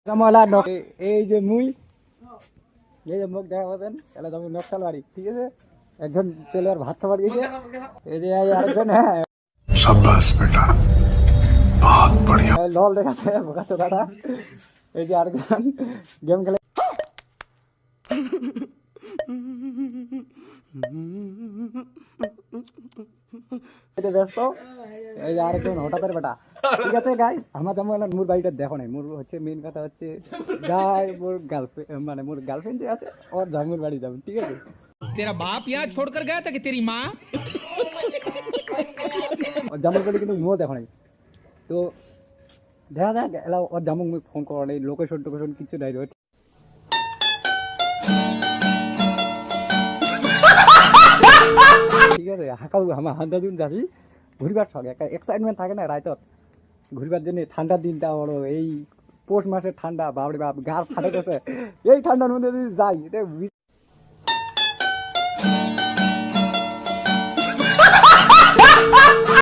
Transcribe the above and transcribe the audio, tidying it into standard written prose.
এই যে মুই এই যে মুখ দেখা পাচ্ছেন তাহলে তুমি নকশাল বাড়ি ঠিক আছে একজন প্লেয়ার ভাত খাবার গেছে এই যে আরেকজন হ্যাঁ शाबाश बेटा बहुत बढ़िया লল দেখাচ্ছে বোকাচ্ছে দাদা এই যে আরেকজন গেম খেলে ব্যস্ত এই যে আরেকজন হঠাৎ বেটা ঠিক আছে গাই আমার যেমন মোর বাড়িটা দেখো নাই মোর হচ্ছে মেন কথা হচ্ছে যাই মোর গার্লফ্রেন্ড মানে মোর গার্লফ্রেন্ড যে আছে ওর জামুর বাড়ি যাবেন ঠিক আছে तेरा बाप यहाँ छोड़कर गया था कि तेरी माँ ওর জামুর বাড়ি কিন্তু মোও দেখো নাই তো দেখা যাক এলা ওর জামুক মুই ফোন করা নেই লোকেশন টোকেশন কিছু নাই রয়েছে ঠিক আছে হাঁকাল আমার হান্দা দিন যাবি ঘুরবার শখ একটা এক্সাইটমেন্ট থাকে না রায়তত ঘুরবার জন্য ঠান্ডার দিনটা বড় এই পৌষ মাসের ঠান্ডা বাপরে বাপ গাছ ফাটাইতেছে এই ঠান্ডার মধ্যে যদি যাই এটা